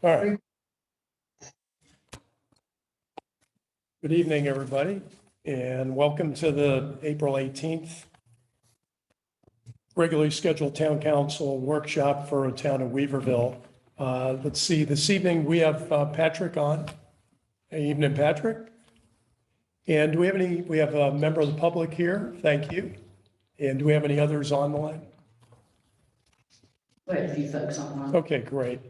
All right. Good evening, everybody, and welcome to the April 18th regularly scheduled Town Council workshop for the town of Weaverville. Let's see, this evening we have Patrick on. Good evening, Patrick. And do we have we have a member of the public here? Thank you. And do we have any others on the line? We have a few folks online. Okay, great.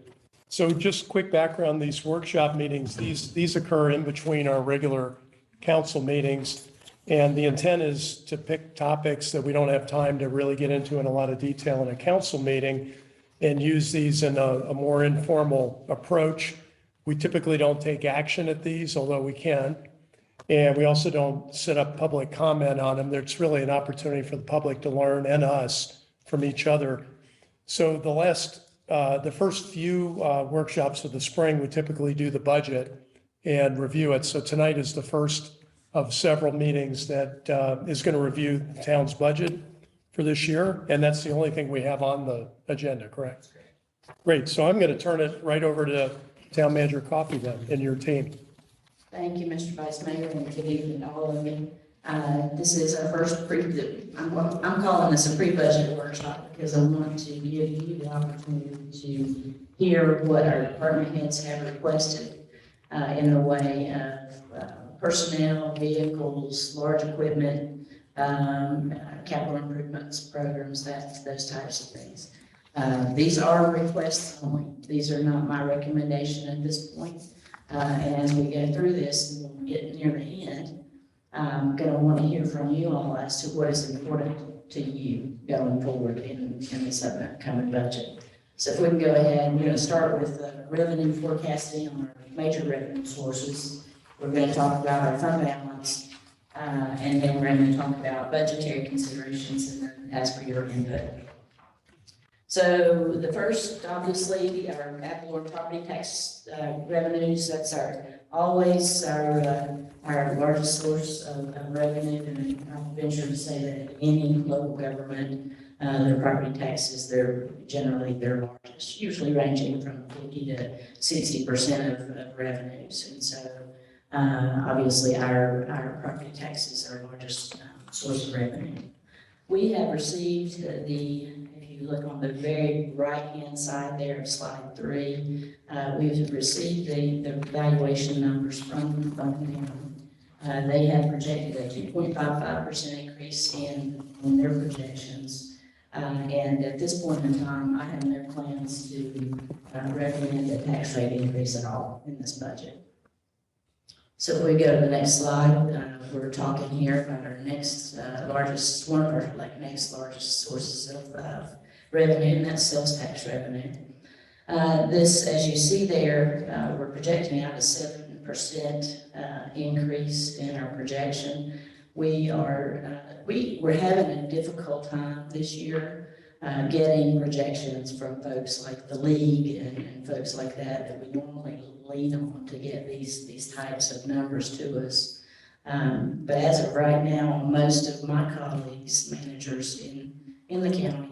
So just quick background, these workshop meetings, these occur in between our regular council meetings. And the intent is to pick topics that we don't have time to really get into in a lot of detail in a council meeting and use these in a more informal approach. We typically don't take action at these, although we can. And we also don't set up public comment on them. There's really an opportunity for the public to learn and us from each other. So the first few workshops of the spring, we typically do the budget and review it. So tonight is the first of several meetings that is going to review the town's budget for this year. And that's the only thing we have on the agenda, correct? Great. So I'm going to turn it right over to Town Manager Coffey then and your team. Thank you, Mr. Vice Mayor, and good evening to all of you. This is our first I'm calling this a pre-budget workshop because I want to give you the opportunity to hear what our department heads have requested in the way of personnel, vehicles, large equipment, capital improvements programs, those types of things. These are requests only. These are not my recommendation at this point. And as we go through this and we'll get near the end, I'm going to want to hear from you all as to what is important to you going forward in this upcoming budget. So if we can go ahead, we're going to start with revenue forecasting on our major revenue sources. We're going to talk about our fund balance, and then we're going to talk about budgetary considerations and then ask for your input. So the first, obviously, our ad valorem property tax revenues. That's always our largest source of revenue, and I'll venture to say that any local government, their property taxes, they're generally their largest, usually ranging from 50 to 60% of revenues. And so, obviously, our property taxes are our largest source of revenue. We have received if you look on the very right-hand side there of slide 3, we've received the valuation numbers from the fund. They have projected a 2.55% increase in their projections. And at this point in time, I have no plans to recommend a tax rate increase at all in this budget. So if we go to the next slide, we're talking here about our next largest, one of our next largest sources of revenue, and that's sales tax revenue. This, as you see there, we're projecting out a 7% increase in our projection. We're having a difficult time this year getting projections from folks like the league and folks like that we normally lean on to get these types of numbers to us. But as of right now, most of my colleagues, managers in the county,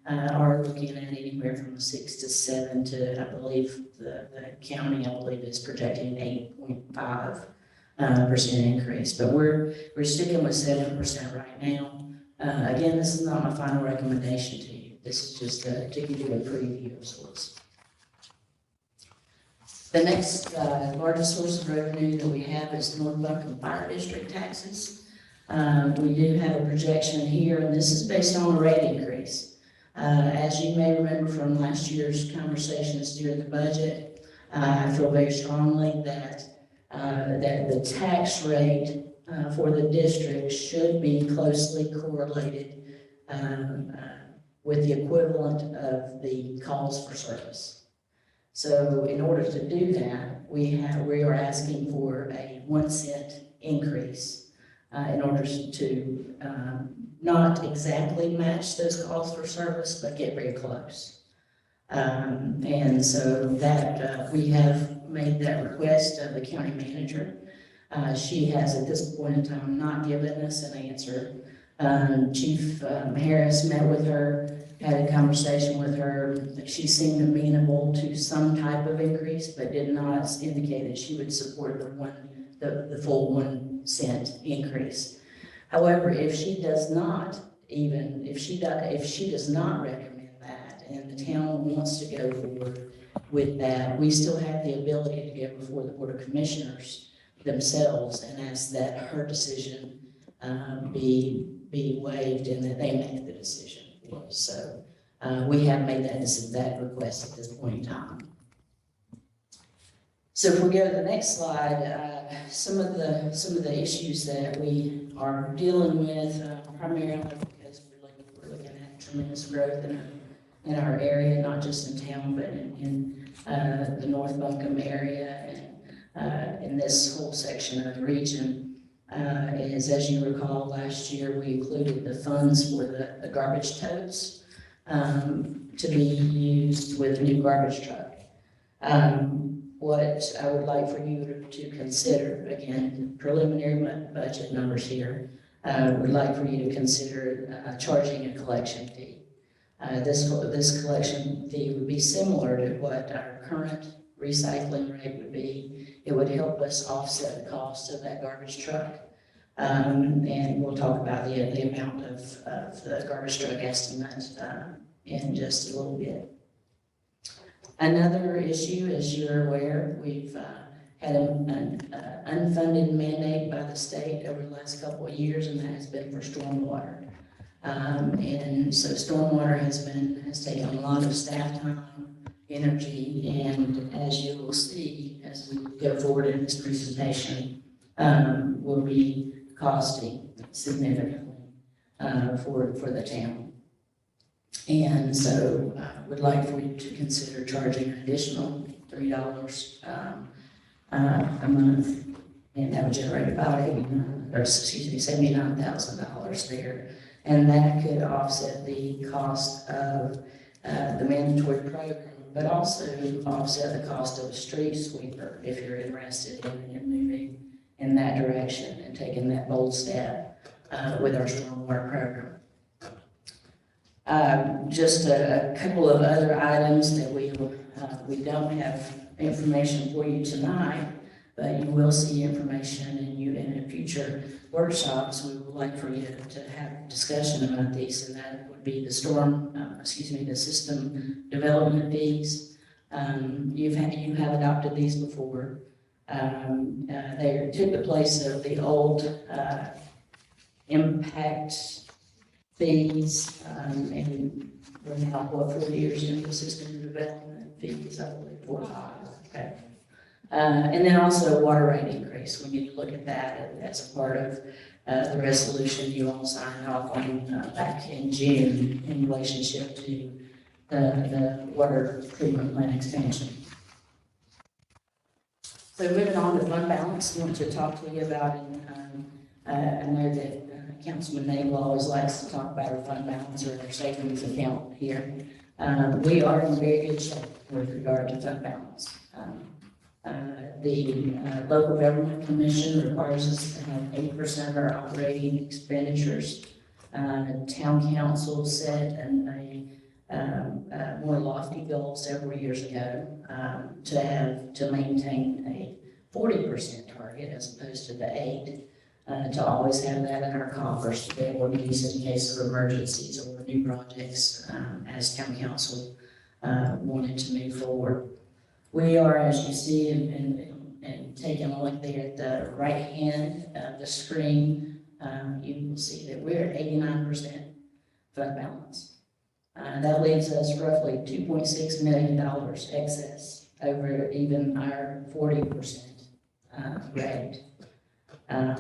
are looking at anywhere from 6 to 7 to, I believe, the county, is projecting 8.5% increase. But we're sticking with 7% right now. Again, this is not my final recommendation to you. This is just to give you a preview of sorts. The next largest source of revenue that we have is North Buncombe Fire District taxes. We do have a projection here, and this is based on a rate increase. As you may remember from last year's conversations during the budget, I feel very strongly that the tax rate for the district should be closely correlated with the equivalent of the calls for service. So in order to do that, we are asking for a 1 cent increase in order to not exactly match those calls for service, but get very close. And so that we have made that request of the county manager. She has at this point in time not given us an answer. Chief Harris met with her had a conversation with her. She seemed amenable to some type of increase, but did not indicate that she would support the full 1 cent increase. However, if she does not recommend that, and the town wants to go forward with that, we still have the ability to go before the Board of Commissioners themselves and ask that her decision be waived and that they make the decision for us. So we have made that request at this point in time. So if we go to the next slide, some of the issues that we are dealing with primarily because we're looking at tremendous growth in our area, not just in town, but in the North Buncombe area and in this whole section of the region. Is, as you recall, last year we included the funds for the garbage totes to be used with a new garbage truck. What I would like for you to consider, again, preliminary budget numbers here, would like for you to consider charging a collection fee. This collection fee would be similar to what our current recycling rate would be. It would help us offset the cost of that garbage truck. And we'll talk about the amount of the garbage truck estimate in just a little bit. Another issue, as you're aware, we've had an unfunded mandate by the state over the last couple of years, and that has been for stormwater. And so stormwater has taken a lot of staff time, energy, and as you will see as we go forward in this presentation, will be costing significantly for the town. And so I would like for you to consider charging an additional $3 a month, and that would generate about $79,000 there. And that could offset the cost of the mandatory program, but also offset the cost of a street sweeper if you're interested in moving in that direction and taking that bold step with our stormwater program. Just a couple of other items that we don't have information for you tonight, but you will see information in future workshops. We would like for you to have discussion about these, and that would be the the system development fees. You have adopted these before. They took the place of the old impact fees, and we're now, 4 years into the system development fees, I believe, 4 or 5, okay. And then also water rate increase. We need to look at that as a part of the resolution you all signed off on back in June in relationship to the water treatment plant expansion. So moving on to fund balance, I want to talk to you about, I know that Councilman Nagel always likes to talk about our fund balance or our savings account here. We are in very good shape with regard to fund balance. The local government commission requires us to have 8% of our operating expenditures. Town council set a more lofty goal several years ago to maintain a 40% target as opposed to the 8%. To always have that in our coffers to be able to use in case of emergencies or new projects as town council wanted to move forward. We are, as you see, and taking a look there at the right hand of the screen, you will see that we're at 89% fund balance. That leaves us roughly $2.6 million excess over even our 40% rate.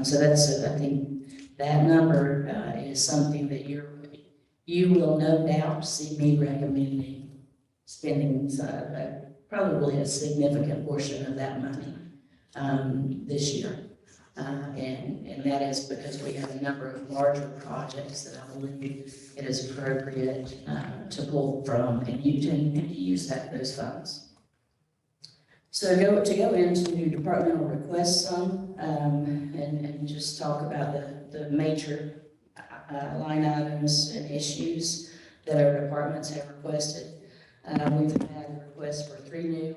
So that's, I think that number is something that you will no doubt see me recommending spending probably a significant portion of that money this year. And that is because we have a number of larger projects that I believe it is appropriate to pull from and use those funds. So to go into departmental requests some, and just talk about the major line items and issues. that our departments have requested. We've had requests for 3 new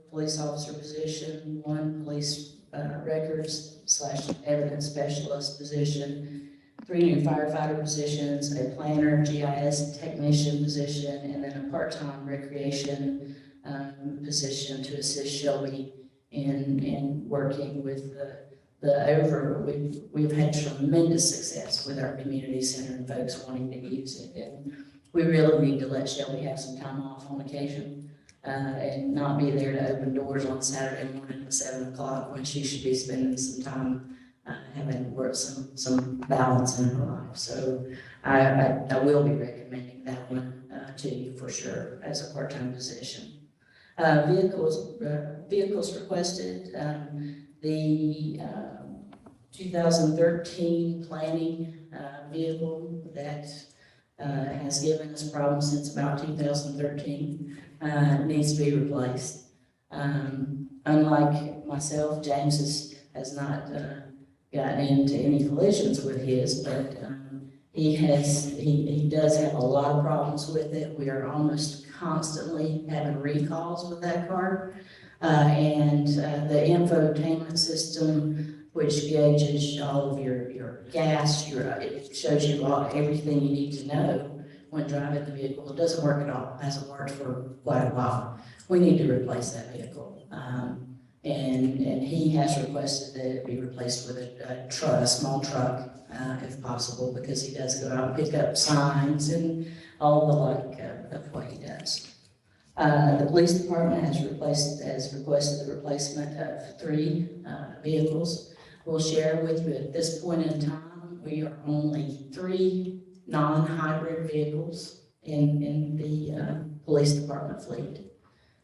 police officer position, 1 police records/evidence specialist position, 3 new firefighter positions, a planner, GIS technician position, and then a part-time recreation position to assist Shelby in working with we've had tremendous success with our community center and folks wanting to use it. And we really need to let Shelby have some time off on occasion and not be there to open doors on Saturday morning at 7 o'clock when she should be spending some time having worked some balance in her life. So I will be recommending that one to you for sure as a part-time position. Vehicles requested. The 2013 planning vehicle that has given us problems since about 2013 needs to be replaced. Unlike myself, James has not gotten into any collisions with his, but he does have a lot of problems with it. We are almost constantly having recalls with that car. And the infotainment system, which gauges all of your gas, it shows you everything you need to know when driving the vehicle. It doesn't work at all. It hasn't worked for quite a while. We need to replace that vehicle. And he has requested that it be replaced with a small truck, if possible, because he does go out and pick up signs and all the like of what he does. The police department has requested the replacement of 3 vehicles. We'll share with you at this point in time, we are only 3 non-hybrid vehicles in the police department fleet.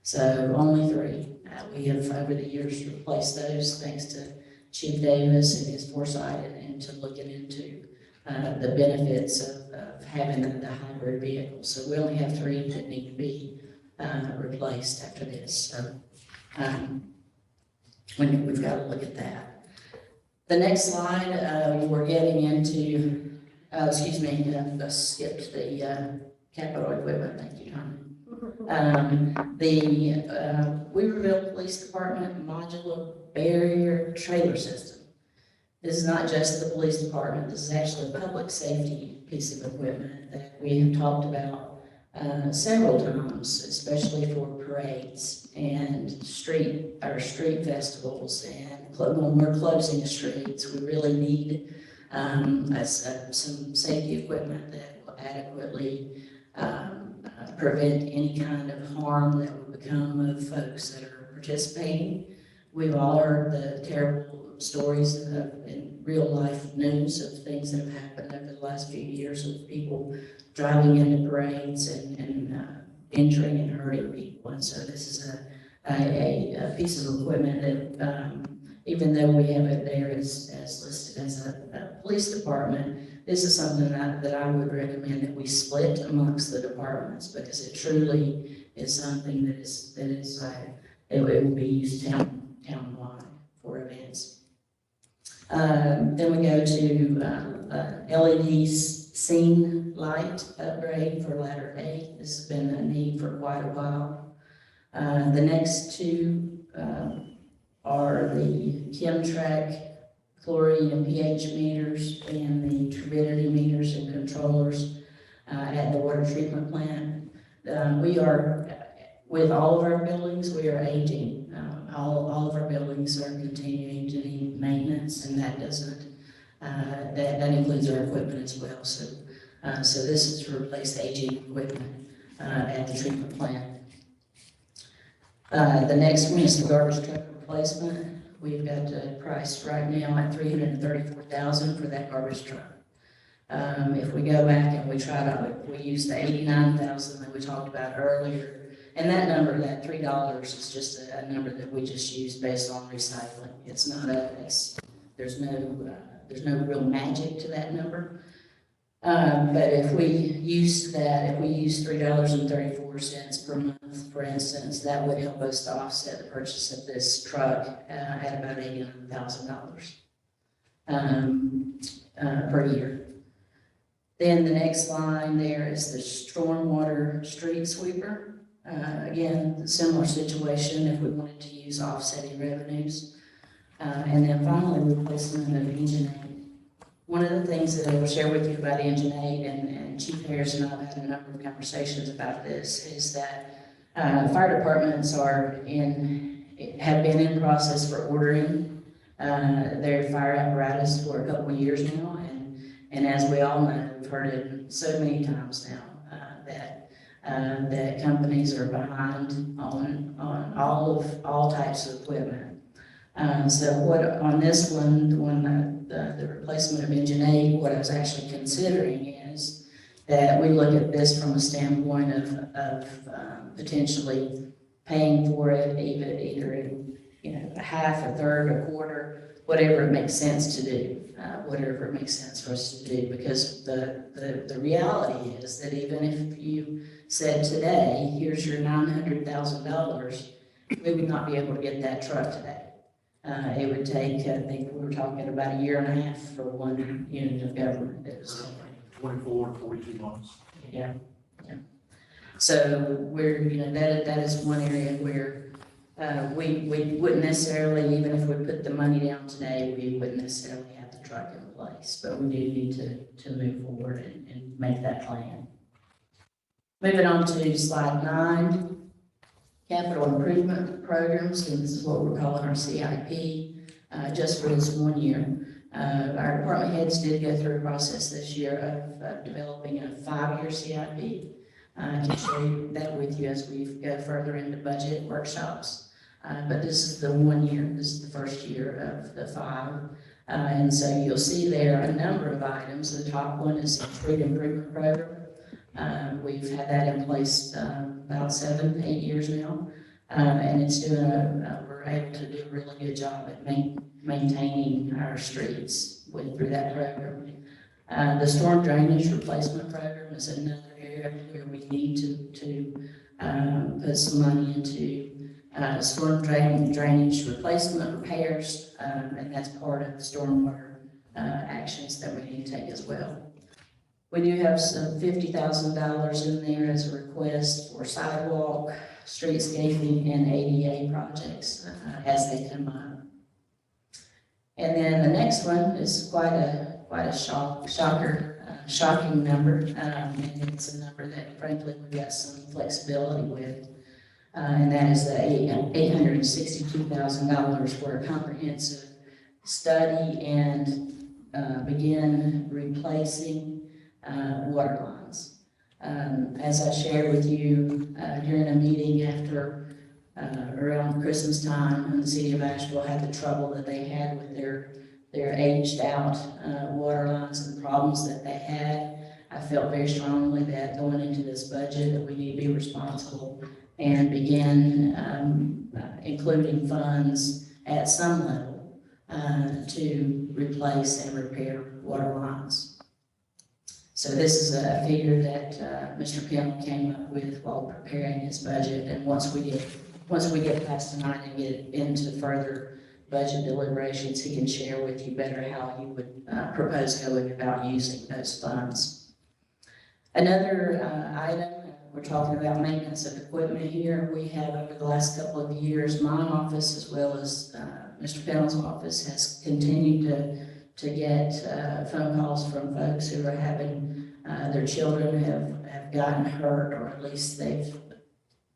So only 3. We have over the years replaced those thanks to Chief Davis and his foresight and to looking into the benefits of having the hybrid vehicles. So we only have 3 that need to be replaced after this. So we've got to look at that. The next slide, we're getting into, I skipped the capital equipment. Thank you, Tom. The Weaverville Police Department modular barrier trailer system. This is not just the police department. This is actually a public safety piece of equipment that we have talked about several times, especially for parades and street festivals, and when we're closing the streets, we really need some safety equipment that will adequately prevent any kind of harm that would become of folks that are participating. We've all heard the terrible stories in real life news of things that have happened over the last few years of people driving into parades and injuring and hurting people. And so this is a piece of equipment that, even though we have it there as listed as a police department, this is something that I would recommend that we split amongst the departments, because it truly is something that it will be used townwide for events. Then we go to LED scene light upgrade for ladder 8. This has been a need for quite a while. The next 2 are the Chemtrack chlorine and pH meters and the turbidity meters and controllers at the water treatment plant. We are, with all of our buildings, we are aging. All of our buildings are continuing to need maintenance, and that doesn't, that includes our equipment as well. So this is to replace aging equipment at the treatment plant. The next one is the garbage truck replacement. We've got a price right now at $334,000 for that garbage truck. If we go back and we use the $89,000 that we talked about earlier, and that number, that $3, is just a number that we just use based on recycling. It's not there's no real magic to that number. But if we use $3.34 per month, for instance, that would help us to offset the purchase of this truck at about $89,000 per year. Then the next line there is the stormwater street sweeper. Again, similar situation if we wanted to use offsetting revenues. And then finally, replacement of engine aid. One of the things that I will share with you about engine aid, and Chief Harris and I have had a number of conversations about this, is that fire departments have been in process for ordering their fire apparatus for a couple of years now, and as we all know, we've heard it so many times now that companies are behind on all types of equipment. So what on this one, the replacement of engine aid, what I was actually considering is that we look at this from a standpoint of potentially paying for it either in a half, a third, a quarter, whatever it makes sense to do, whatever it makes sense for us to do, because the reality is that even if you said today, here's your $900,000, we would not be able to get that truck today. It would take, I think we were talking about a year and a half for one unit of government. It was 24 to 42 months. yeah. So we're, that is one area where we wouldn't necessarily, even if we put the money down today, we wouldn't necessarily have the truck in place, but we do need to move forward and make that plan. Moving on to slide 9. Capital improvement programs, and this is what we're calling our CIP, just for this 1 year. Our department heads did go through a process this year of developing a 5-year CIP. I can share that with you as we go further into budget workshops. But this is the 1 year, this is the first year of the 5. And so you'll see there a number of items. The top one is the street improvement program. We've had that in place about 7-8 years now, and it's doing we're able to do a really good job at maintaining our streets through that program. The storm drainage replacement program is another area where we need to put some money into storm drainage replacement repairs, and that's part of the stormwater actions that we need to take as well. We do have some $50,000 in there as a request for sidewalk, streetscaping, and ADA projects as they come up. And then the next one is quite a shocking number, and it's a number that frankly we've got some flexibility with, and that is the $862,000 for a comprehensive study and begin replacing water lines. As I shared with you during a meeting around Christmas time, the city of Asheville had the trouble that they had with their aged out water lines and the problems that they had. I felt very strongly that going into this budget that we need to be responsible and begin including funds at some level to replace and repair water lines. So this is a figure that Mr. Pim came up with while preparing his budget, and once we get past tonight and get into further budget deliberations, he can share with you better how he would propose going about using those funds. Another item, we're talking about maintenance of equipment here. We have over the last couple of years, my office as well as Mr. Pim's office has continued to get phone calls from folks who are having their children have gotten hurt, or at least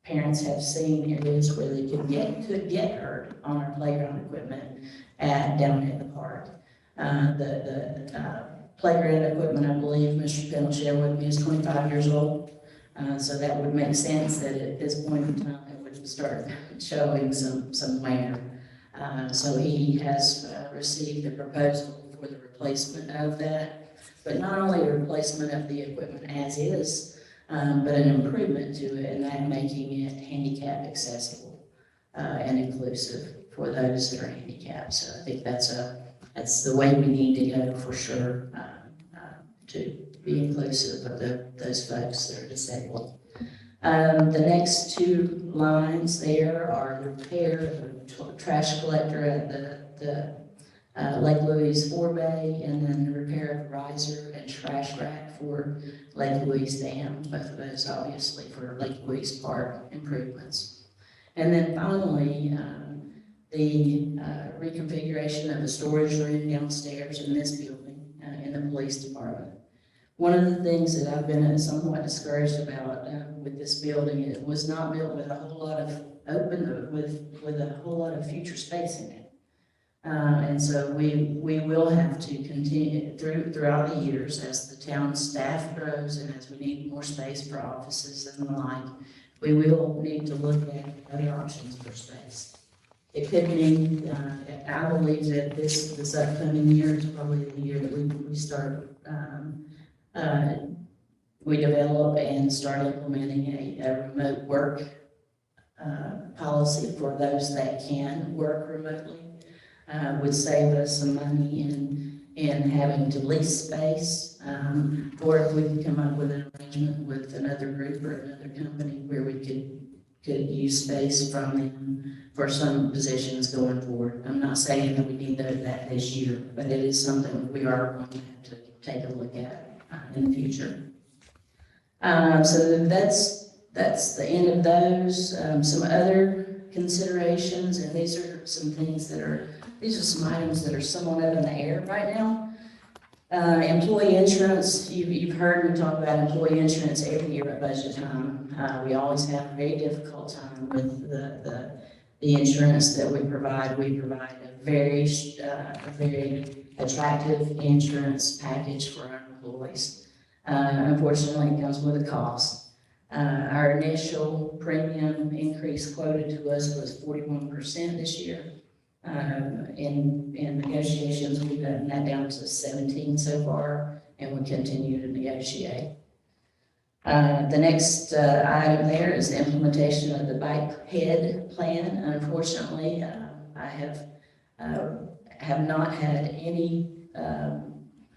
parents have seen areas where they could get hurt on our playground equipment down at the park. The playground equipment, I believe Mr. Pim will share with me, is 25 years old. So that would make sense that at this point in time it would start showing some wear. So he has received a proposal for the replacement of that, but not only a replacement of the equipment as is, but an improvement to it, and that making it handicap accessible and inclusive for those that are handicapped. So I think that's the way we need to go for sure, to be inclusive of those folks that are disabled. The next 2 lines there are repair of the trash collector at the Lake Louise forebay, and then the repair of riser and trash rack for Lake Louise Dam, both of those obviously for Lake Louise Park improvements. And then finally, the reconfiguration of the storage room downstairs in this building in the police department. One of the things that I've been somewhat discouraged about with this building, it was not built with a whole lot of with a whole lot of future space in it. And so we will have to continue throughout the years as the town staff grows and as we need more space for offices and the like, we will need to look at other options for space. It could mean, I believe that this upcoming year is probably the year that we start, we develop and start implementing a remote work policy for those that can work remotely. Would save us some money in having to lease space, or if we could come up with an arrangement with another group or another company where we could use space from them for some positions going forward. I'm not saying that we need that this year, but it is something we are going to have to take a look at in the future. So that's the end of those. Some other considerations, and these are some things these are some items that are somewhat up in the air right now. Employee insurance, you've heard me talk about employee insurance every year at budget time. We always have a very difficult time with the insurance that we provide. We provide a very attractive insurance package for our employees. Unfortunately, it comes with a cost. Our initial premium increase quoted to us was 41% this year. In negotiations, we've gotten that down to 17 so far, and we continue to negotiate. The next item there is the implementation of the bike head plan. Unfortunately, I have not had any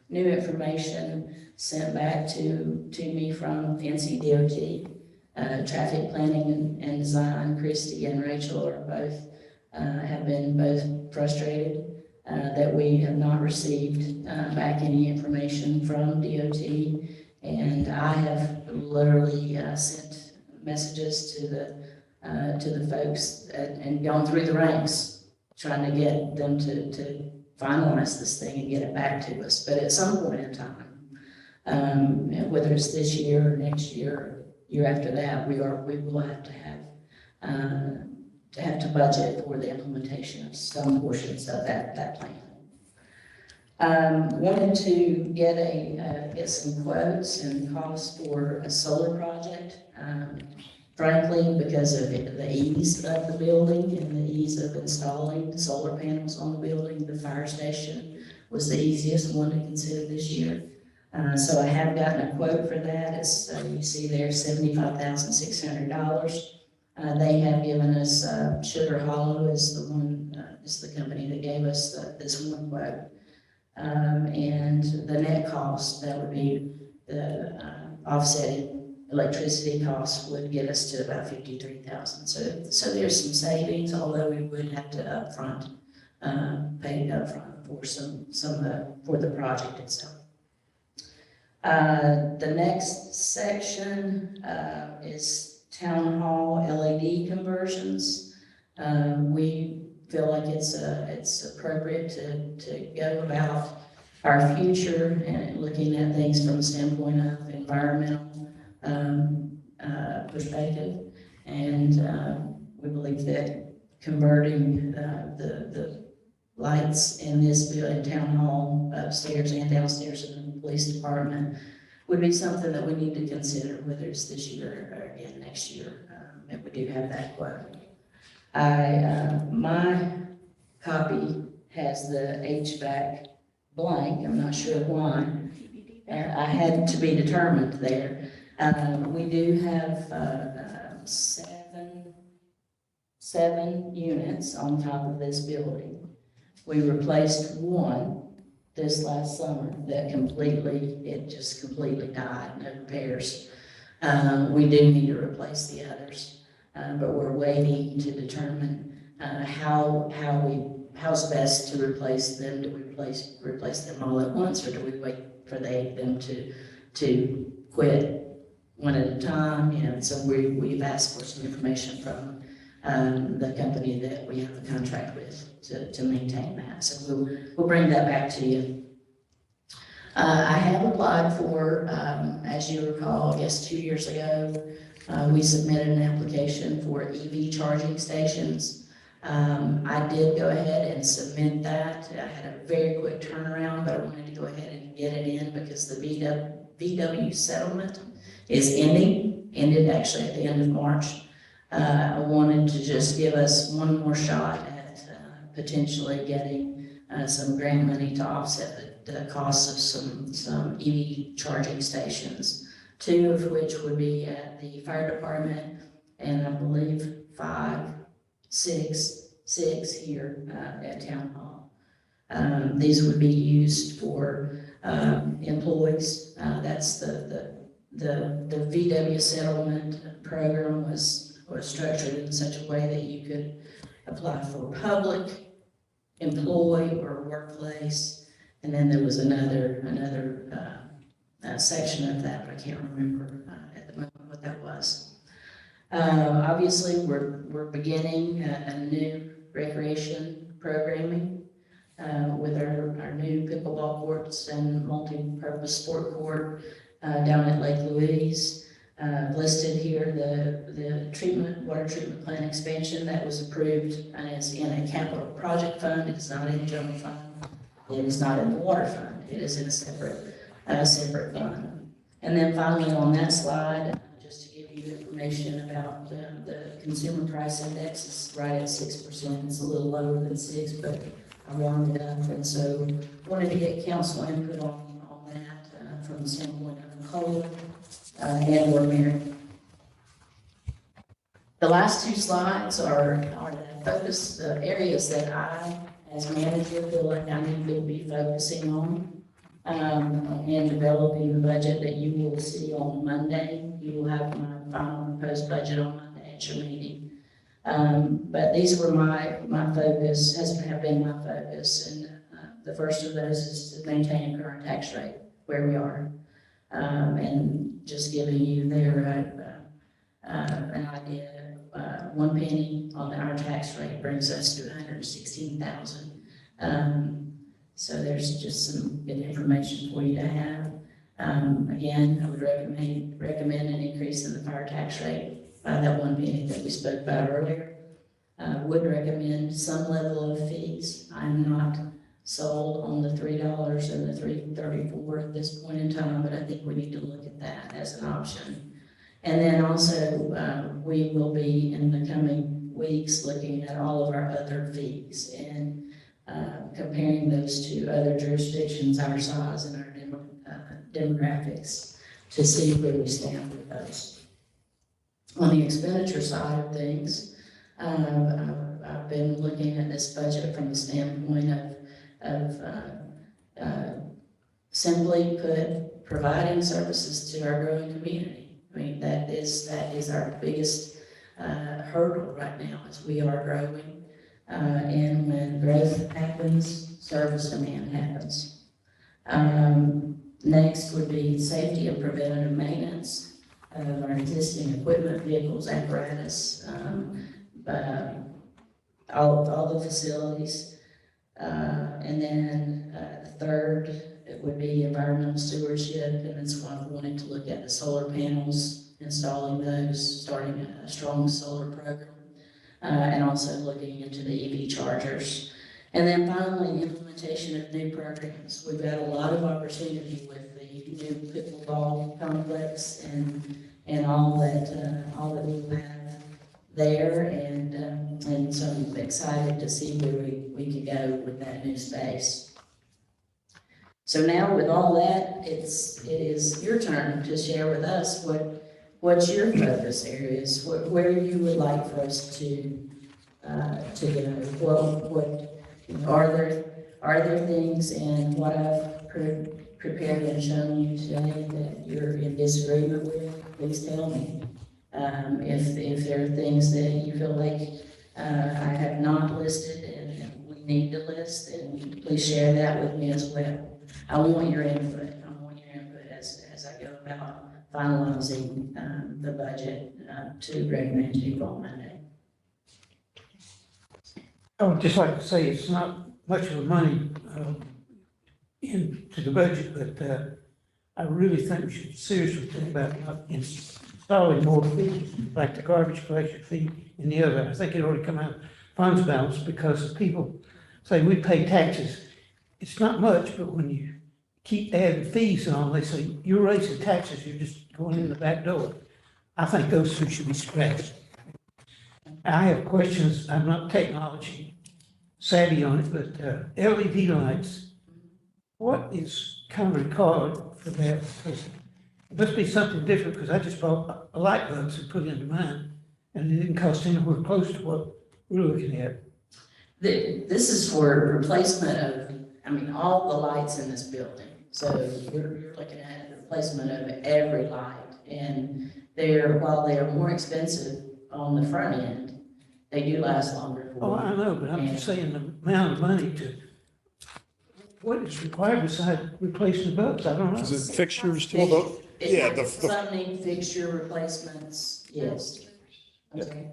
new information sent back to me from NCDOT. Traffic planning and design, Christy and Rachel are both have been both frustrated that we have not received back any information from DOT, and I have literally sent messages to the folks and gone through the ranks trying to get them to finalize this thing and get it back to us. But at some point in time, whether it's this year or next year or year after that, we will have to budget for the implementation of some portions of that plan. Wanted to get some quotes and costs for a solar project. Frankly, because of the ease of the building and the ease of installing solar panels on the building, the fire station was the easiest one to consider this year. So I have gotten a quote for that. It's you see there, $75,600. They have given us Sugar Hollow is the company that gave us this one quote. And the net cost, that would be the offsetting electricity costs, would get us to about $53,000. So there's some savings, although we would have to pay upfront for for the project itself. The next section is Town Hall LED conversions. We feel like it's appropriate to go about our future and looking at things from the standpoint of environmental perspective, and we believe that converting the lights in this building, Town Hall, upstairs and downstairs in the police department, would be something that we need to consider, whether it's this year or again next year, if we do have that quote. My copy has the HVAC blank. I'm not sure why. I had to be determined there. We do have 7 units on top of this building. We replaced one this last summer that just completely died, no repairs. We do need to replace the others, but we're waiting to determine how we how's best to replace them? Do we replace them all at once, or do we wait for them to quit one at a time? You know, so we've asked for some information from the company that we have the contract with to maintain that. So we'll bring that back to you. I have applied for, as you recall, I guess 2 years ago, we submitted an application for EV charging stations. I did go ahead and submit that. I had a very quick turnaround, but I wanted to go ahead and get it in because the VW settlement is ended actually at the end of March. I wanted to just give us one more shot at potentially getting some grant money to offset the costs of some EV charging stations, 2 of which would be at the fire department, and I believe 6 here at Town Hall. These would be used for employees. That's the VW settlement program was structured in such a way that you could apply for public, employee, or workplace, and then there was another section of that, but I can't remember at the moment what that was. Obviously, we're beginning a new recreation programming with our new pickleball courts and multi-purpose sport court down at Lake Louise. Listed here the water treatment plant expansion that was approved and is in a capital project fund. It is not in the general fund. It is not in the water fund. It is in a separate fund. And then finally on that slide, just to give you information about the consumer price index is right at 6%. It's a little lower than 6, but I warmed it up, and so wanted to get council input on that from the standpoint of Nicole and or Mary. The last 2 slides are the focus areas that I, as manager, feel like I need to be focusing on and developing the budget that you will see on Monday. You will have my final proposed budget on Monday at your meeting. But these were my focus, have been my focus, and the first of those is to maintain a current tax rate where we are. And just giving you there an idea, 1 penny on our tax rate brings us to 116,000. So there's just some good information for you to have. Again, I would recommend an increase in the fire tax rate by that 1 penny that we spoke about earlier. Would recommend some level of fees. I'm not sold on the $3 and the $3.34 at this point in time, but I think we need to look at that as an option. And then also, we will be in the coming weeks looking at all of our other fees and comparing those to other jurisdictions our size and our demographics to see where we stand with those. On the expenditure side of things, I've been looking at this budget from the standpoint of simply put, providing services to our growing community. I mean, that is our biggest hurdle right now as we are growing. And when growth happens, service demand happens. Next would be safety and preventative maintenance of our existing equipment, vehicles, apparatus, all the facilities. And then the third, it would be environmental stewardship, and that's why I wanted to look at the solar panels, installing those, starting a strong solar program, and also looking into the EV chargers. And then finally, implementation of new programs. We've got a lot of opportunity with the new pickleball complex and all that we have there, and so I'm excited to see where we could go with that new space. So now with all that, it is your turn to share with us what's your focus areas, where you would like for us to go. What are there things in what I've prepared and shown you today that you're in disagreement with? Please tell me. If there are things that you feel like I have not listed and we need to list, and please share that with me as well. I want your input. I want your input as I go about finalizing the budget to recommend to you on Monday. I would just like to say it's not much of a money into the budget, but I really think we should seriously think about not installing more fees, like the garbage collection fee and the other. I think it ought to come out of funds balance because people say we pay taxes. It's not much, but when you keep adding fees on, they say you're raising taxes, you're just going in the back door. I think those two should be scratched. I have questions. I'm not technology savvy on it, but LED lights, what is common card for that? Because it must be something different, because I just bought a light bulbs and put it into mine, and it didn't cost anywhere close to what we're looking at. This is for replacement of, I mean, all the lights in this building. So you're looking at the replacement of every light. And while they are more expensive on the front end, they do last longer. Oh, I know, but I'm just saying the amount of money what is required besides replacing the bulbs, I don't know. Is it fixtures too? Some need fixture replacements, yes. I'm sorry,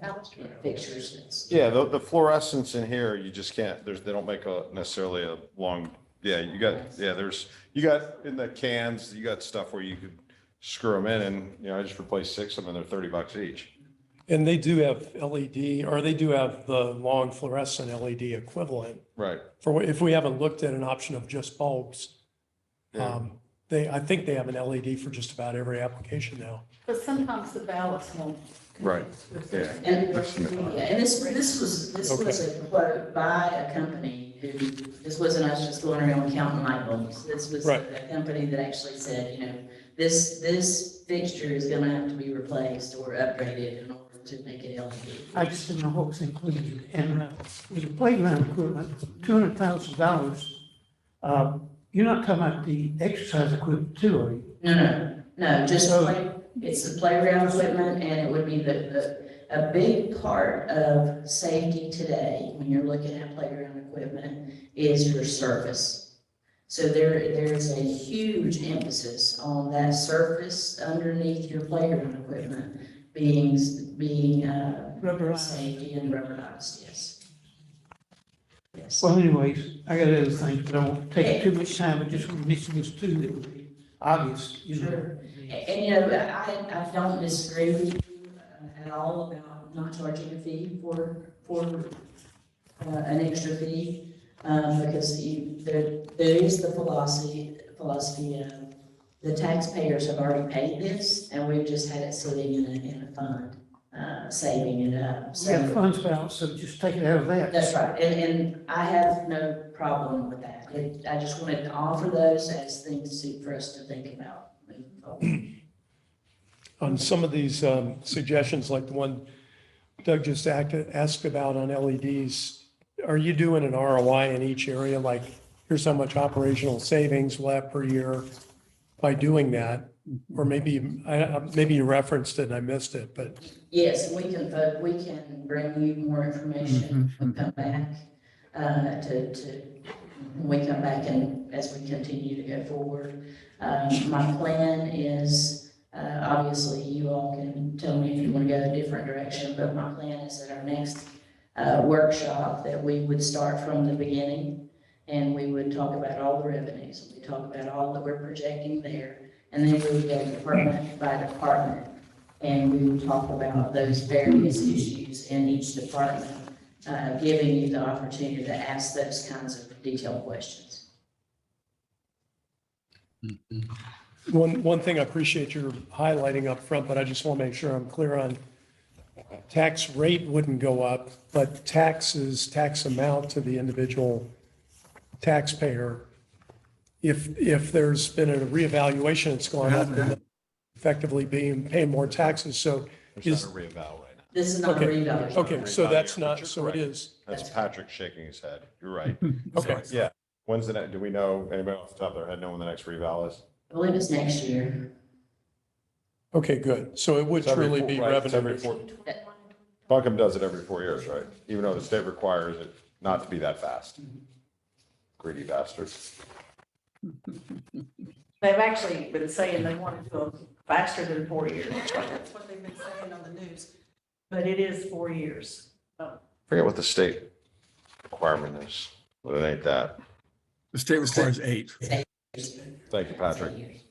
fixtures, yes. Yeah, the fluorescents in here, you just can't, they don't make necessarily a long, you got in the cans, you got stuff where you could screw them in and, I just replaced 6 of them and they're $30 each. And they do have LED, or they do have the long fluorescent LED equivalent. Right. For if we haven't looked at an option of just bulbs. Yeah. I think they have an LED for just about every application now. But sometimes the ballots won't. Right. Yeah. And this was a quote by a company who, this wasn't us just going around counting light bulbs. This was Right. a company that actually said, this fixture is gonna have to be replaced or upgraded in order to make it LED. I just didn't know what was included. And with the playground equipment, $200,000, you're not talking about the exercise equipment too, are you? No, just So- it's the playground equipment, and it would be a big part of safety today, when you're looking at playground equipment, is your surface. So there's a huge emphasis on that surface underneath your playground equipment being Rubberized. safety and rubberized, yes. Yes. Well, anyways, I got other things, but I won't take too much time. I just want to mention those two that would be obvious, Sure. And, I don't disagree with you at all about not charging a fee for an extra fee, because there is the philosophy of the taxpayers have already paid this, and we've just had it sitting in a fund, saving it up. We have funds balance, so just take it out of that. That's right, and I have no problem with that. I just wanted to offer those as things for us to think about moving forward. On some of these suggestions, like the one Doug just asked about on LEDs, are you doing an ROI in each area? Like, here's how much operational savings we'll have per year by doing that? Or maybe you referenced it and I missed it, but. Yes, we can bring you more information when we come back, when we come back and as we continue to go forward. My plan is, obviously you all can tell me if you want to go a different direction, but my plan is that our next workshop that we would start from the beginning, and we would talk about all the revenues, we talk about all that we're projecting there, and then we would go department by department, and we would talk about those various issues in each department, giving you the opportunity to ask those kinds of detailed questions. One thing I appreciate your highlighting up front, but I just want to make sure I'm clear on, tax rate wouldn't go up, but tax amount to the individual taxpayer. If there's been a reevaluation, it's gone up, and effectively paying more taxes, so. There's not a reeval right now. This is not a Okay. reevaluation. Okay, so that's not, so it is. That's Patrick shaking his head. You're right. Okay. Yeah. When's the next, do we know, anybody off the top of their head know when the next reval is? I believe it's next year. Okay, good. So it would It's every truly four- be right, it's every revenue. Buncombe does it every 4 years, right? Even though the state requires it not to be that fast. Greedy bastards. They've actually been saying they want to do them faster than 4 years. That's what they've been saying on the news. But it is 4 years. Forget what the state requirement is, but it ain't that. The state requires 8. Thank you, Patrick.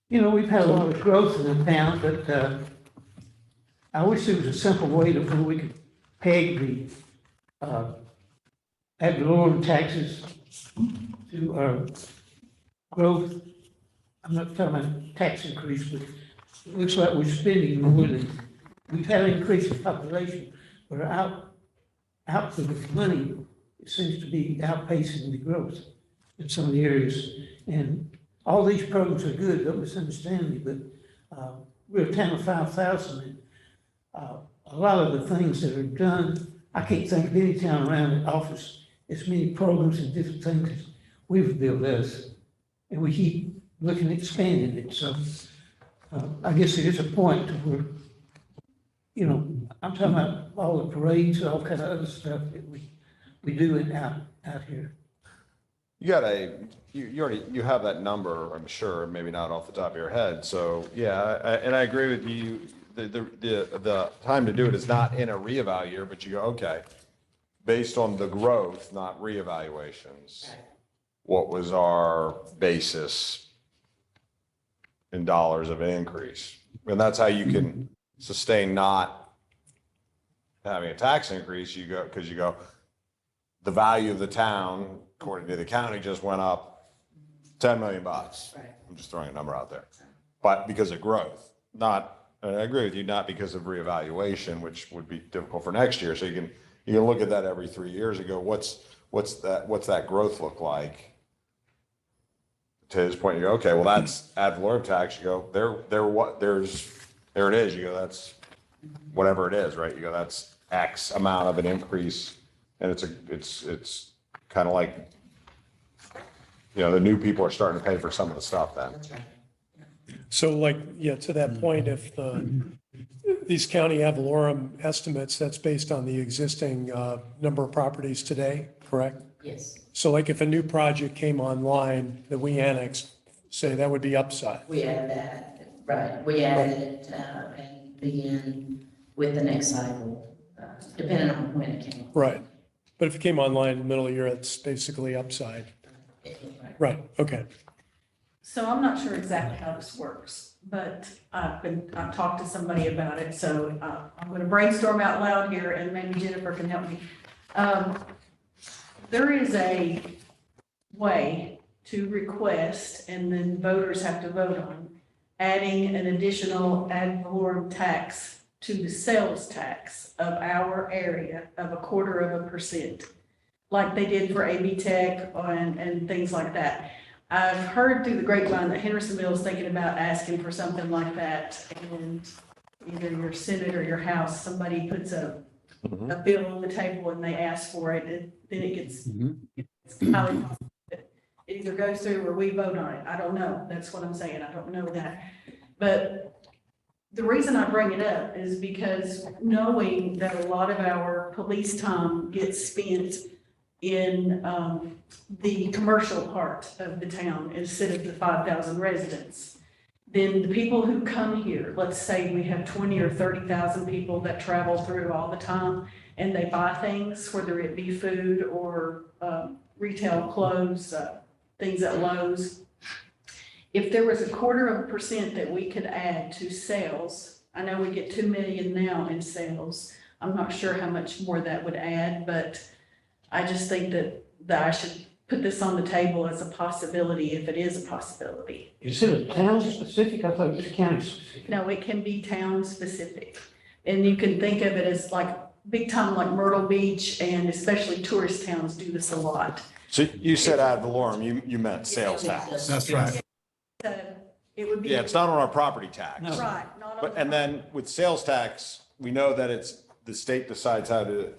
You know, we've had a lot of growth in the town, but I wish there was a simple way to where we could peg the ad valorem taxes to our growth. I'm not talking about tax increase, but it looks like we're spending more than, we've had an increase in population, but our output of money seems to be outpacing the growth in some of the areas. And all these programs are good, don't misunderstand me, but we're a town of 5,000, and a lot of the things that are done, I can't think of any town around that offers as many programs and different things as Weaverville does. And we keep looking at expanding it, so I guess there is a point to where, you know, I'm talking about all the parades, all kind of other stuff that we do out here. You got you already, you have that number, I'm sure, maybe not off the top of your head. So, yeah, and I agree with you. The time to do it is not in a reeval year, but you go, okay, based on the growth, not reevaluations, what was our basis in dollars of an increase? And that's how you can sustain not having a tax increase. You go, because you go, the value of the town, according to the county, just went up $10 million. Right. I'm just throwing a number out there. But because of growth, not, and I agree with you, not because of reevaluation, which would be difficult for next year. So you can look at that every 3 years and go, what's that growth look like? To his point, you go, okay, well, that's ad valorem tax. You go, there it is. You go, that's whatever it is, right? You go, that's X amount of an increase. And it's kind of like, you know, the new people are starting to pay for some of the stuff then. That's right. So like, yeah, to that point, if these county ad valorem estimates, that's based on the existing number of properties today, correct? Yes, So like if a new project came online that we annexed, say that would be upside. we added that, right, we added it and begin with the next cycle, depending on when it came. Right. But if it came online in the middle of the year, it's basically upside. Right, okay. So I'm not sure exactly how this works, but I've talked to somebody about it, so I'm going to brainstorm out loud here, and maybe Jennifer can help me. There is a way to request, and then voters have to vote on, adding an additional ad valorem tax to the sales tax of our area of 1/4%, like they did for AB Tech and things like that. I've heard through the grapevine that Hendersonville is thinking about asking for something like that, and either your Senate or your House, somebody puts a bill on the table and they ask for it, and then it gets highly possible that it either goes through or we vote on it. I don't know. That's what I'm saying. I don't know that. But the reason I bring it up is because knowing that a lot of our police time gets spent in the commercial part of the town instead of the 5,000 residents, then the people who come here, let's say we have 20 or 30,000 people that travel through all the time and they buy things, whether it be food or retail clothes, things at Lowe's. If there was 1/4% that we could add to sales, I know we get 2 million now in sales. I'm not sure how much more that would add, but I just think that I should put this on the table as a possibility, if it is a possibility. Is it a town specific? I thought it was county specific. No, it can be town specific. And you can think of it as like big time, like Myrtle Beach, and especially tourist towns do this a lot. So you said ad valorem, you meant sales tax. That's right. So it would be. Yeah, it's not on our property tax. No. Right, not on. But, the- and then with sales tax, we know that it's, the state decides how to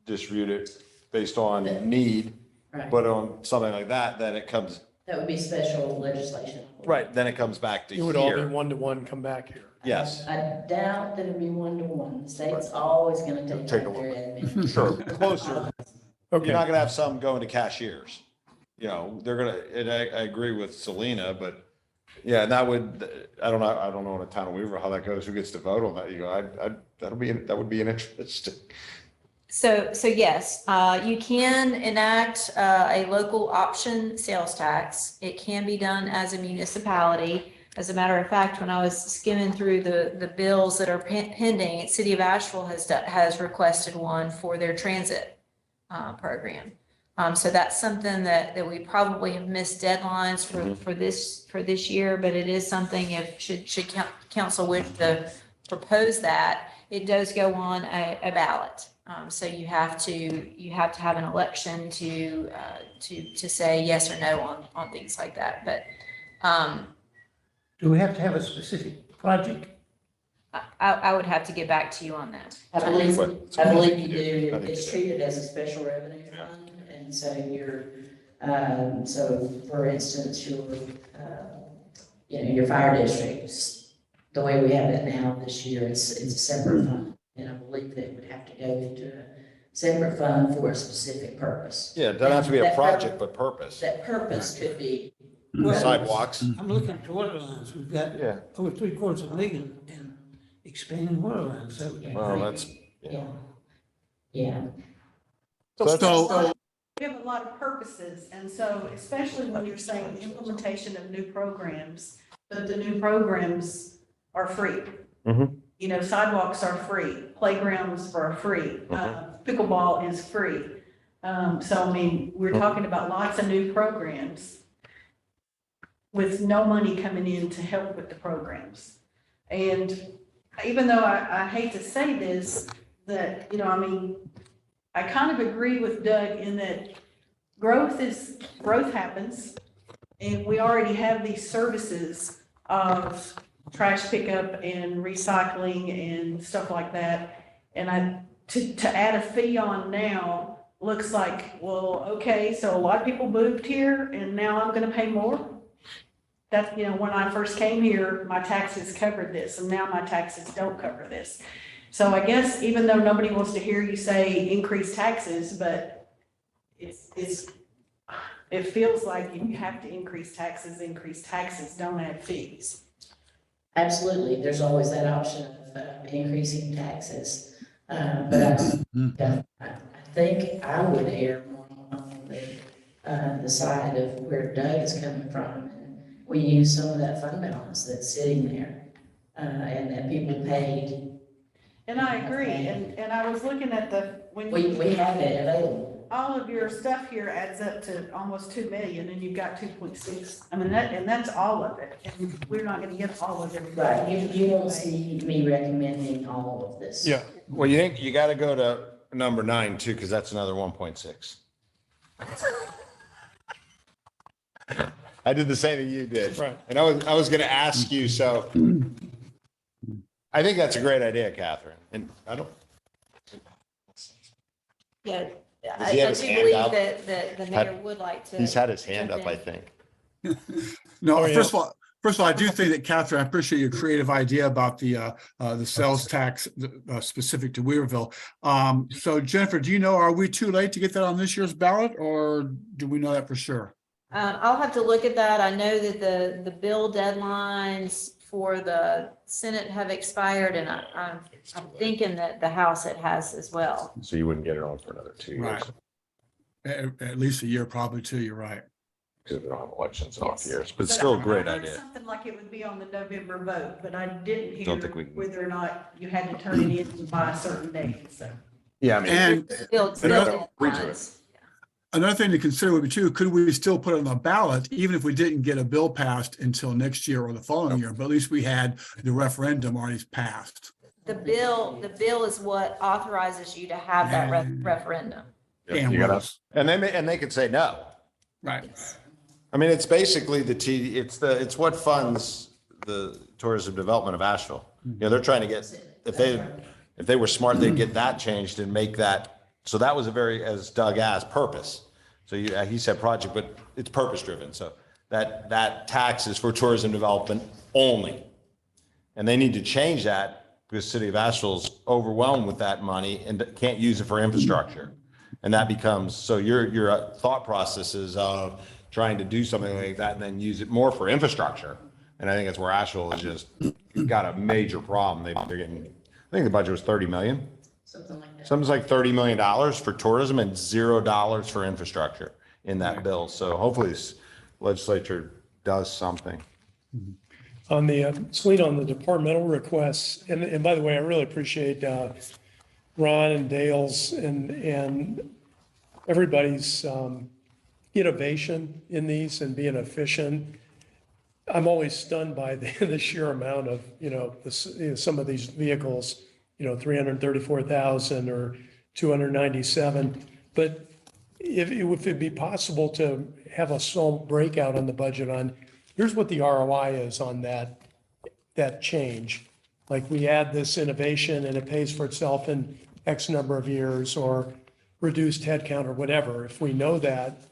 distribute it based on need. Right. But on something like that, then it comes, That would be special legislation. right, then it comes back to It would all be here. one-to-one come back here. Yes. I doubt that it'd be 1-to-1. The state's always gonna take Take a out their admin. Sure, closer. You're Okay, not gonna have some going to cashiers. You know, they're gonna, and I agree with Selena, but yeah, and that would, I don't know in a town of Weaverville how that goes, who gets to vote on that, you know, that would be an interesting. So yes, you can enact a local option sales tax. It can be done as a municipality. As a matter of fact, when I was skimming through the bills that are pending, City of Asheville has requested one for their transit program. So that's something that we probably have missed deadlines for this year, but it is something if should council wish to propose that, it does go on a ballot. So you have to have an election to say yes or no on things like that. But Do we have to have a specific project? I would have to get back to you on that. I believe you I do. think It's so. treated as a special revenue fund, and so so for instance, your fire districts, the way we have it now this year, it's a separate fund. And I believe that it would have to go into a separate fund for a specific purpose. Yeah, it doesn't have to be a That project, but purpose. That purpose could be. Sidewalks. I'm looking at the water lines. We've got Yeah. over 750,000 in expanding water lines, so. Well, that's, Yeah. Yeah. So, We have a lot of purposes, and so especially when you're saying implementation of new programs, but the new programs are free. Mhm. You know, sidewalks are free, playgrounds are free, pickleball is free. So I mean, we're talking about lots of new programs with no money coming in to help with the programs. And even though I hate to say this, that, you know, I mean, I kind of agree with Doug in that growth happens, and we already have these services of trash pickup and recycling and stuff like that. And to add a fee on now looks like, well, okay, so a lot of people moved here and now I'm gonna pay more. That's, you know, when I first came here, my taxes covered this, and now my taxes don't cover this. So I guess even though nobody wants to hear you say increase taxes, but it feels like if you have to increase taxes, don't add fees. Absolutely, there's always that option of increasing taxes. But I think I would err more on the side of where Doug is coming from. And we use some of that fund balance that's sitting there, and that people paid. And I agree, and I was looking at We have it available. all of your stuff here adds up to almost 2 million, and you've got 2.6. I mean, that's all of it, and we're not gonna get all of it. Right, you won't see me recommending all of this. yeah. well, you gotta go to number 9 too, because that's another 1.6. I did the same thing you did. Right. And I was gonna ask you, so I think that's a great idea, Catherine, and I don't, Yeah, Does he I have his do hand believe up? that the mayor would like to. he's had his hand up, jump I in. think. no, Oh, yeah. first of all, I do think that Catherine, I appreciate your creative idea about the sales tax specific to Weaverville. So Jennifer, do you know, are we too late to get that on this year's ballot, or do we know that for sure? I'll have to look at that. I know that the bill deadlines for the Senate have expired, and I'm thinking that the House it has as well. So you wouldn't get it on for another 2 years. Right. At least a year, probably too, you're right. Because we don't have elections in off Yes. years, but it's But still a I great heard idea. Something like it would be on the November vote, but I didn't hear Don't think we can- whether or not you had to turn it in by a certain date, so. Yeah, I mean. And Bill Another- deadlines. another thing to consider would be too, could we still put it on the ballot, even if we didn't get a bill passed until next year or the following year? But at least we had the referendum already passed. The bill is what authorizes you to have that referendum. Damn You gotta- worse. And they could say no. Right. I mean, it's basically it's what funds the tourism development of Asheville. You know, they're trying to get, if they were smart, they'd get that changed and make that. So that was a very, as Doug asked, purpose. So he said project, but it's purpose driven. So that tax is for tourism development only. And they need to change that because the city of Asheville's overwhelmed with that money and can't use it for infrastructure. And that becomes, so your thought processes of trying to do something like that and then use it more for infrastructure. And I think that's where Asheville is just got a major problem. They're getting, I think the budget was 30 million. Something like that. Something's like $30 million for tourism and $0 for infrastructure in that bill. So hopefully this legislature does something. On the, Selena, on the departmental requests, and by the way, I really appreciate Ron and Dale's and everybody's innovation in these and being efficient. I'm always stunned by the sheer amount of, some of these vehicles, 334,000 or 297. But if it'd be possible to have a small breakout on the budget on, here's what the ROI is on that change. Like we add this innovation and it pays for itself in X number of years or reduced headcount or whatever. If we know that,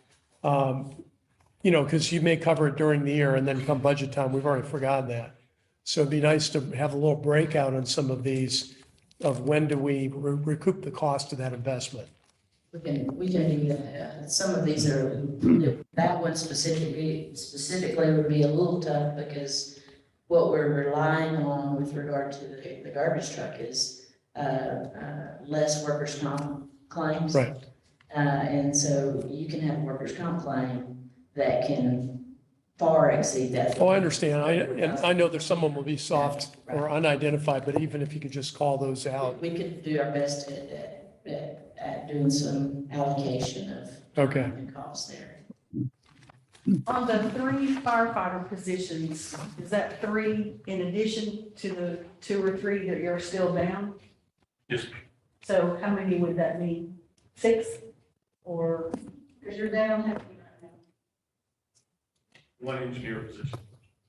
because you may cover it during the year and then come budget time, we've already forgotten that. So it'd be nice to have a little breakout on some of these of when do we recoup the cost of that investment. We can do that. Some of these are, that one specifically would be a little tough because what we're relying on with regard to the garbage truck is less workers' comp claims. Right. And so you can have a workers' comp claim that can far exceed that. Oh, I understand. I know there's some of them will be soft or unidentified, but even if you could just call those out. We could do our best at doing some allocation of Okay. time and costs there. On the 3 firefighter positions, is that 3 in addition to the 2 or 3 that you're still down? Yes. So how many would that mean? 6? Or, because you're down, how many right now? One engineer position,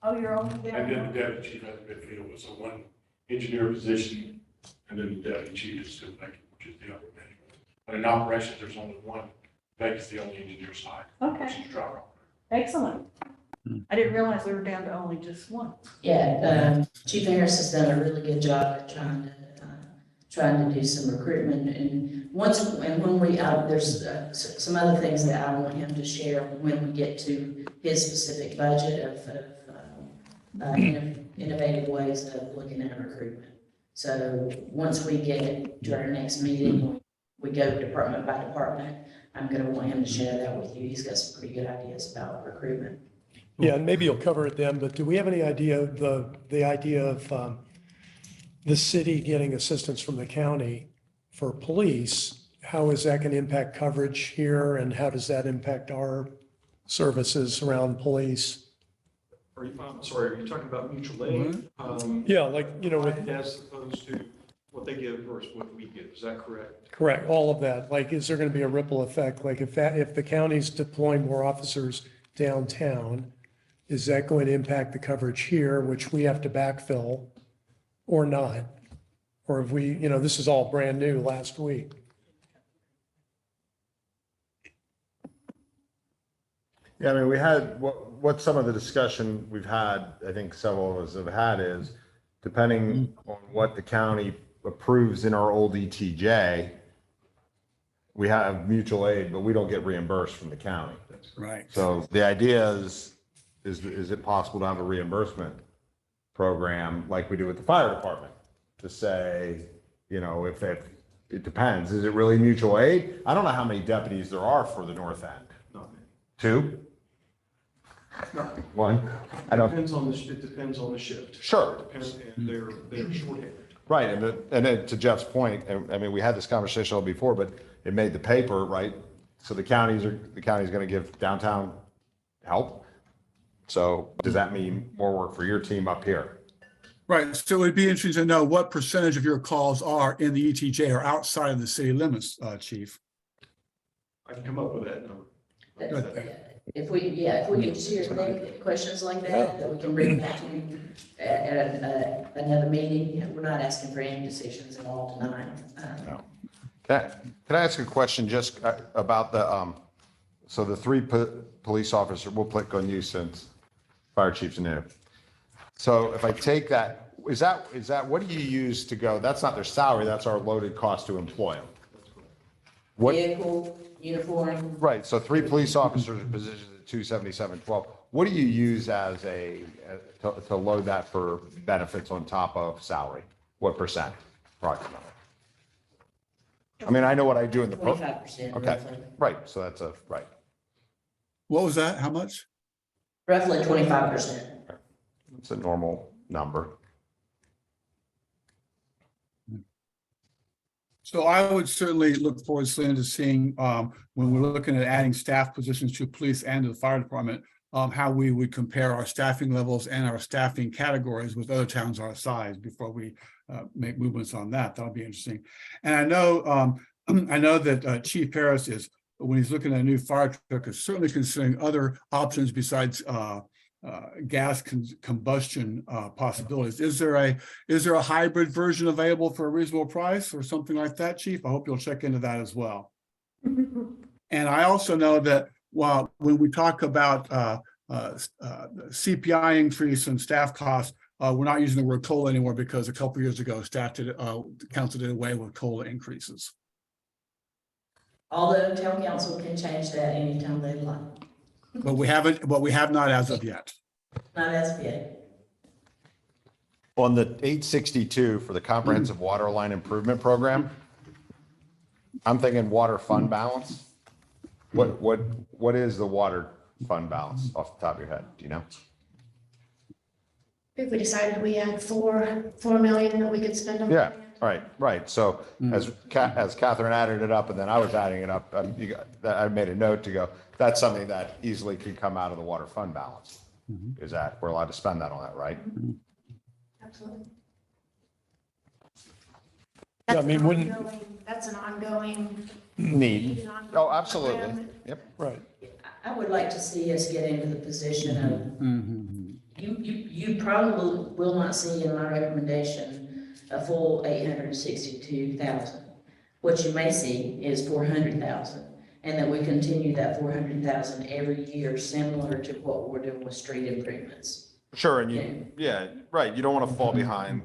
Oh, you're only and down? then the deputy chief hasn't been filled, so one engineer position, and then the deputy chief is still vacant, which is the other thing. But in operations, there's only one vacancy on the engineer side. Okay. Which is driver. Excellent. I didn't realize we were down to only just 1. Yeah, Chief Harris has done a really good job at trying to do some recruitment. And when we, there's some other things that I want him to share when we get to his specific budget of innovative ways of looking at recruitment. So once we get to our next meeting, we go department by department. I'm going to want him to share that with you. He's got some pretty good ideas about recruitment. Yeah, and maybe you'll cover it then, but do we have any idea of the idea of the city getting assistance from the county for police? How is that going to impact coverage here and how does that impact our services around police? I'm sorry, are you talking about mutual aid? Yeah, like, with, As opposed to what they give versus what we give, is that correct? correct, all of that. Like, is there going to be a ripple effect? Like if the county's deploying more officers downtown, is that going to impact the coverage here, which we have to backfill or not? Or if we, this is all brand new last week. Yeah, I mean, we had, what some of the discussion we've had, I think several of us have had is, depending on what the county approves in our old ETJ, we have mutual aid, but we don't get reimbursed from the county. Right. So the idea is it possible to have a reimbursement program like we do with the fire department? To say, if it depends, is it really mutual aid? I don't know how many deputies there are for the north end. Not many. 2? No. 1? I don't. It depends on the shift. Sure. It depends, and they're shorthanded. Right, and then to Jeff's point, I mean, we had this conversation all before, but it made the paper, right? So the county's going to give downtown help. So does that mean more work for your team up here? Right. So it would be interesting to know what percentage of your calls are in the ETJ or outside of the city limits, Chief. I can come up with that number. If we could share questions like that we can bring back to you at another meeting. We're not asking for any decisions at all tonight. Can I ask a question just about the, so the 3 police officers, we'll click on you since fire chief's new. So if I take that, is that, what do you use to go, that's not their salary, that's our loaded cost to employ them? What, Vehicle, uniform, right, so 3 police officers in positions at 277.12. What do you use as to load that for benefits on top of salary? What percent approximately? I mean, I know what I do in the. 25% Okay, roughly. right, so that's right. What was that? How much? Roughly 25%. It's a normal number. So I would certainly look forward, Selena, to seeing, when we're looking at adding staff positions to police and to the fire department, how we would compare our staffing levels and our staffing categories with other towns our size before we make movements on that. That'll be interesting. And I know, I know that Chief Harris is, when he's looking at a new fire truck, is certainly considering other options besides gas combustion possibilities. Is there a hybrid version available for a reasonable price or something like that, Chief? I hope you'll check into that as well. And I also know that when we talk about CPI increase and staff costs, we're not using the word COLA anymore because a couple of years ago, council did away with COLA increases. Although town council can change that anytime they like, But we have not as of yet. not as of yet. On the 862 for the comprehensive water line improvement program, I'm thinking water fund balance. What is the water fund balance off the top of your head? Do you know? If we decided we had 4 million that we could spend on. Yeah, right. So as Catherine added it up and then I was adding it up, I made a note to go, that's something that easily could come out of the water fund balance. Is that, we're allowed to spend that on that, right? Absolutely. Yeah, I mean, wouldn't, That's an ongoing. Need. Oh, absolutely. Yep. right. I would like to see us get into the position of, you probably will not see in my recommendation a full 862,000. What you may see is 400,000, and that we continue that 400,000 every year, similar to what we're doing with street improvements. Sure, and right. You don't want to fall behind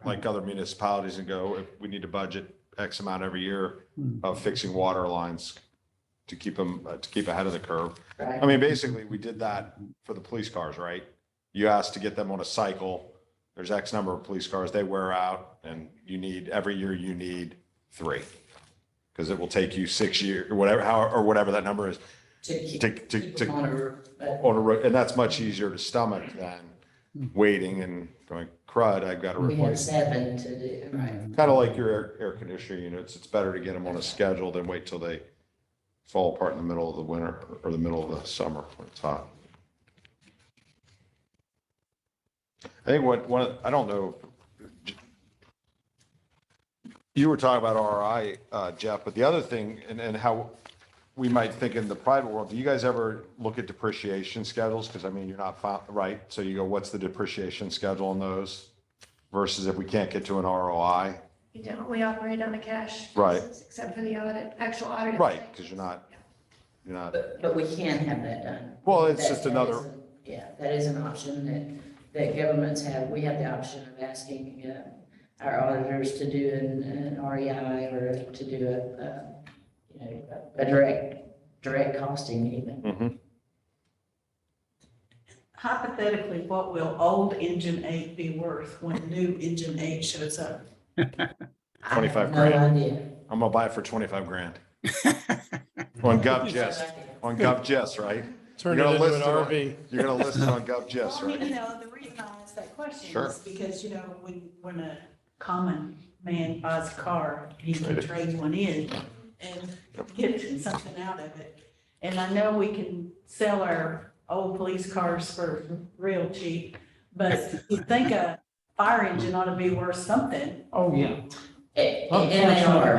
like other municipalities and go, if we need to budget X amount every year of fixing water lines to keep them, to keep ahead of the curve. Right. I mean, basically, we did that for the police cars, right? You asked to get them on a cycle. There's X number of police cars, they wear out, and every year you need 3. Because it will take you 6 years, or whatever that number is. To keep To them on a on a road, and that's much easier to stomach than waiting and going, crud, I've got to we have replace. 7 to do, right? Kind of like your air conditioner units, it's better to get them on a schedule than wait till they fall apart in the middle of the winter or the middle of the summer when it's hot. I think I don't know. You were talking about RI, Jeff, but the other thing, and how we might think in the private world, do you guys ever look at depreciation schedules? Because I mean, you're not, right? So you go, what's the depreciation schedule on those versus if we can't get to an ROI? We don't, we operate on a cash. Right. basis, Except for the actual audit. Right, because you're not. But we can have that done. Well, it's That- just that another. is that is an option that governments have. We have the option of asking our auditors to do an REI or to do a direct costing even. Hypothetically, what will old engine 8 be worth when new engine 8 shows up? 25 No grand. idea. I'm gonna buy it for 25 grand. On GovGist, right? Turn You're it gonna into list an it on- RV. You're gonna list it on GovGist, Well, I mean, right? you know, the reason I asked that question Sure. is because, you know, when a common man buys a car, he can trade one in and get something out of it. And I know we can sell our old police cars for real cheap, but you think a fire engine ought to be worth something. Oh, yeah. And they are.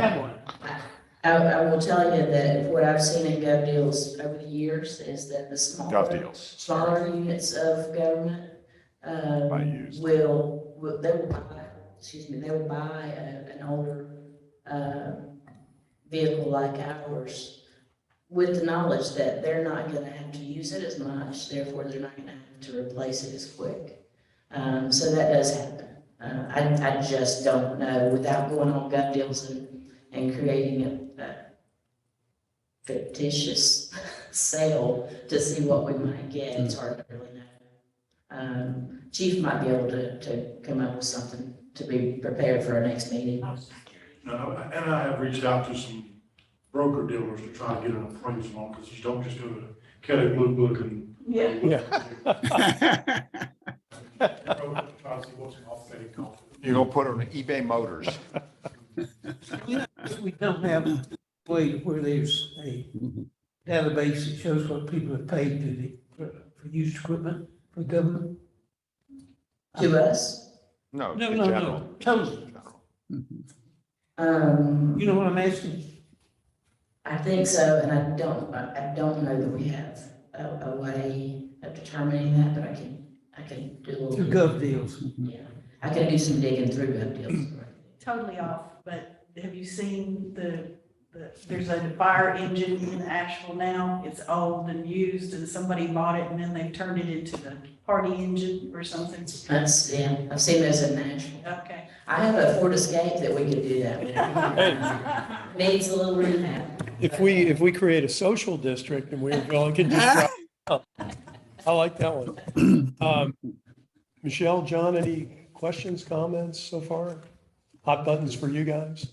I will tell you that what I've seen in Gov Deals over the years is that the Gov Deals. smaller units of government, Buy used. they will buy an older, vehicle like ours with the knowledge that they're not gonna have to use it as much, therefore they're not gonna have to replace it as quick. So that does happen. I just don't know, without going on gut deals and creating a fictitious sale to see what we might get, it's hard to really know. Chief might be able to come up with something to be prepared for our next meeting. No, and I have reached out to some broker dealers to try to get an appraisal on, because you don't just go to Kelly Blue Book and. Yeah. Yeah. Try to see what's an authentic cost. You're gonna put it on eBay Motors. We don't have a way where there's a database that shows what people have paid to for used equipment for government. To us, No, No, in no, general. no, totally. um, You know what I'm asking? I think so, and I don't know that we have a way of determining that, but I can do a little. Through gov deals. Yeah, I can do some digging through gov deals. Totally off, but have you seen there's a fire engine in Asheville now? It's old and used, and somebody bought it, and then they've turned it into the party engine or something. Yeah, I've seen those in Nashville. Okay. I have a Ford Escape that we could do that with. Needs a little rehab. If we create a social district in Weaverville, it can just, I like that one. Michelle, John, any questions, comments so far? Hot buttons for you guys?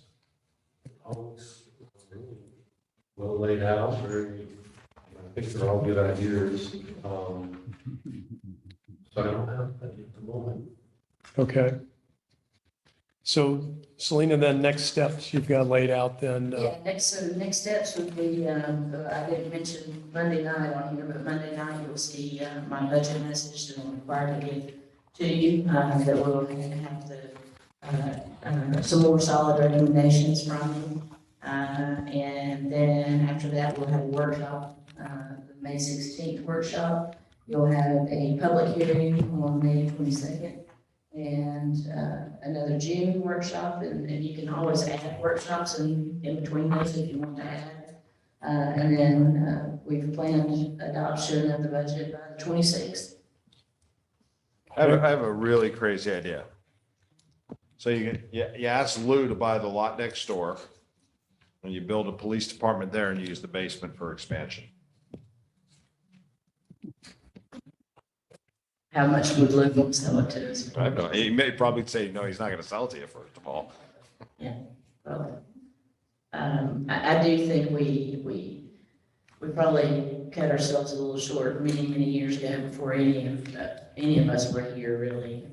Always really well laid out, very, I think they're all good ideas. So I don't have that at the moment. Okay. So Selena, then next steps you've got laid out then. Yeah, next steps would be, I didn't mention Monday night on here, but Monday night you'll see, my budget message that I'm required to give to you, that we'll have some more solid recommendations from you. And then after that, we'll have a workshop, the May 16th workshop. You'll have a public hearing on May 22nd. And another June workshop, and you can always add workshops in between those if you want to add. And then we've planned adoption of the budget by the 26th. I have a really crazy idea. So you ask Lou to buy the lot next door, and you build a police department there and you use the basement for expansion. How much would Luke sell it to us? I know, he may probably say, no, he's not gonna sell it to you, first of all. Yeah, probably. I do think we probably cut ourselves a little short many years ago before any of us were here really,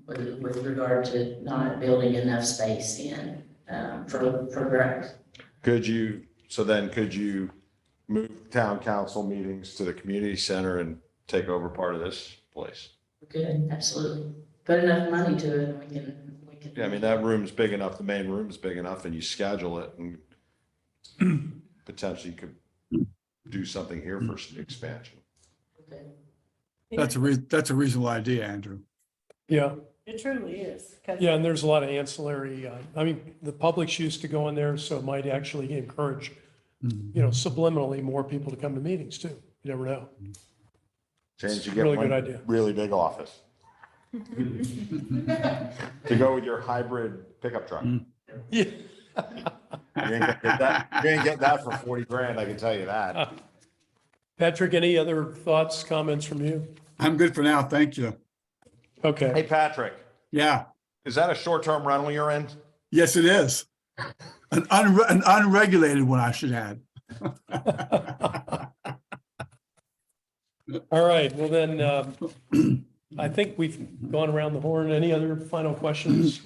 with regard to not building enough space in, for growth. Could you move town council meetings to the community center and take over part of this place? Good, absolutely. Put enough money to it, and we can. Yeah, I mean, that room's big enough, the main room's big enough, and you schedule it and potentially could do something here for expansion. Okay. That's a reasonable idea, Andrew. Yeah, It truly is. 'Cause yeah, and there's a lot of ancillary, I mean, the public's used to going there, so it might actually encourage, subliminally more people to come to meetings too. You never know. Change, you Really get good one idea. really big office. To go with your hybrid pickup truck. Yeah. You ain't getting that for 40 grand, I can tell you that. Patrick, any other thoughts, comments from you? I'm good for now, thank you. Okay. Hey, Patrick, Yeah, is that a short-term rental you're in? yes, it is. An unregulated one, I should add. All right, well then, I think we've gone around the horn. Any other final questions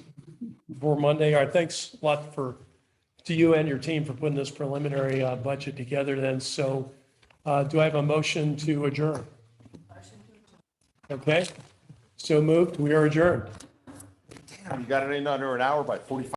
for Monday? All right, thanks a lot to you and your team for putting this preliminary budget together then. So do I have a motion to adjourn? Okay, so moved. We are adjourned. You got it in under an hour by 45.